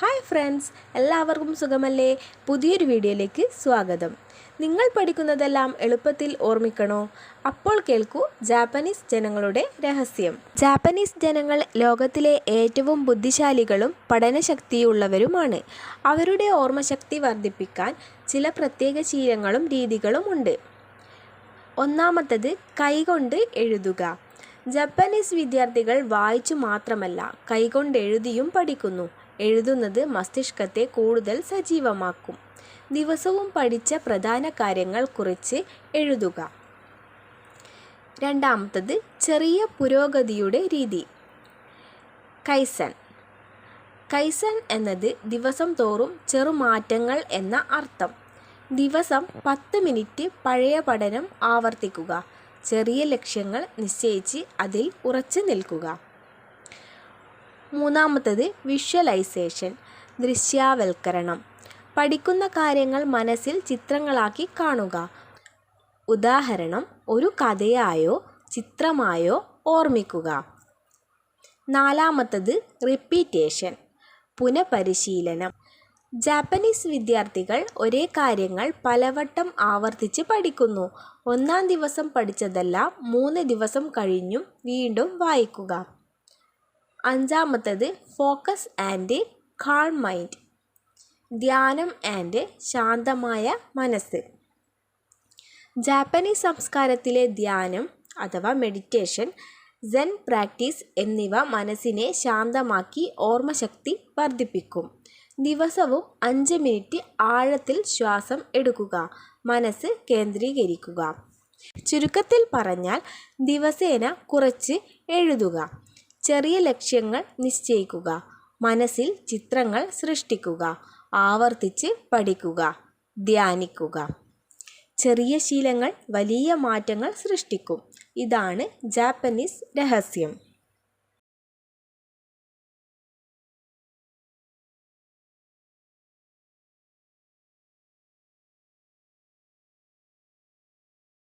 Hi friends, എല്ലാവർക്കും സുഖമല്ലേ? പുതിയൊരു വീഡിയോയിലേക്ക് സ്വാഗതം. നിങ്ങൾ പഠിക്കുന്നതെല്ലാം എളുപ്പത്തിൽ ഓർമ്മിക്കണോ? അപ്പോൾ കേൾക്കൂ ജാപ്പനീസ് ജനങ്ങളുടെ രഹസ്യം. ജാപ്പനീസ് ജനങ്ങൾ ലോകത്തിലെ ഏറ്റവും ബുദ്ധിശാലികളും പഠനശക്തിയുള്ളവരുമാണ്. അവരുടെ ഓർമ്മശക്തി വർദ്ധിപ്പിക്കാൻ ചില പ്രത്യേക ശീലങ്ങളും രീതികളും ഉണ്ട്. ഒന്നാമത്തത് കൈകൊണ്ട് എഴുതുക. ജാപ്പനീസ് വിദ്യാർത്ഥികൾ വായിച്ചു മാത്രമല്ല കൈകൊണ്ട് എഴുതിയും പഠിക്കുന്നു. എഴുതുന്നത് മസ്തിഷ്കത്തെ കൂടുതൽ സജീവമാക്കും. ദിവസവും പഠിച്ച പ്രധാന കാര്യങ്ങൾ കുറിച്ച് എഴുതുക. രണ്ടാമത്തത് ചെറിയ പുരോഗതിയുടെ രീതി. കൈസൻ. കൈസൻ എന്നത് ദിവസം തോറും ചെറുമാറ്റങ്ങൾ എന്ന അർത്ഥം. ദിവസം 10 മിനിറ്റ് പഴയ പഠനം ആവർത്തിക്കുക. ചെറിയ ലക്ഷ്യങ്ങൾ നിശ്ചയിച്ച് അതിൽ ഉറച്ചു നിൽക്കുക. മൂന്നാമത്തത് വിഷ്വലൈസേഷൻ, ദൃശ്യവൽക്കരണം. പഠിക്കുന്ന കാര്യങ്ങൾ മനസ്സിൽ ചിത്രങ്ങളാക്കി കാണുക. ഉദാഹരണം, ഒരു കഥയായോ ചിത്രമായോ ഓർമ്മിക്കുക. നാലാമത്തത് റിപ്പീറ്റേഷൻ, പുനഃപരിശീലനം. ജാപ്പനീസ് വിദ്യാർത്ഥികൾ ഒരേ കാര്യങ്ങൾ പലവട്ടം ആവർത്തിച്ച് പഠിക്കുന്നു. ഒന്നാം ദിവസം പഠിച്ചതെല്ലാം 3 ദിവസം കഴിഞ്ഞും വീണ്ടും വായിക്കുക. അഞ്ചാമത്തത് ഫോക്കസ് ആൻഡ് കാൾ മൈൻഡ്, ധ്യാനം ആൻഡ് ശാന്തമായ മനസ്സ്. ജാപ്പനീസ് സംസ്കാരത്തിലെ ധ്യാനം അഥവാ മെഡിറ്റേഷൻ, സെൻ പ്രാക്ടീസ് എന്നിവ മനസ്സിനെ ശാന്തമാക്കി ഓർമ്മശക്തി വർദ്ധിപ്പിക്കും. ദിവസവും 5 മിനിറ്റ് ആഴത്തിൽ ശ്വാസം എടുക്കുക. മനസ്സ് കേന്ദ്രീകരിക്കുക. ചുരുക്കത്തിൽ പറഞ്ഞാൽ, ദിവസേന കുറച്ച് എഴുതുക, ചെറിയ ലക്ഷ്യങ്ങൾ നിശ്ചയിക്കുക, മനസ്സിൽ ചിത്രങ്ങൾ സൃഷ്ടിക്കുക, ആവർത്തിച്ച് പഠിക്കുക, ധ്യാനിക്കുക. ചെറിയ ശീലങ്ങൾ വലിയ മാറ്റങ്ങൾ സൃഷ്ടിക്കും. ഇതാണ് ജാപ്പനീസ് രഹസ്യം.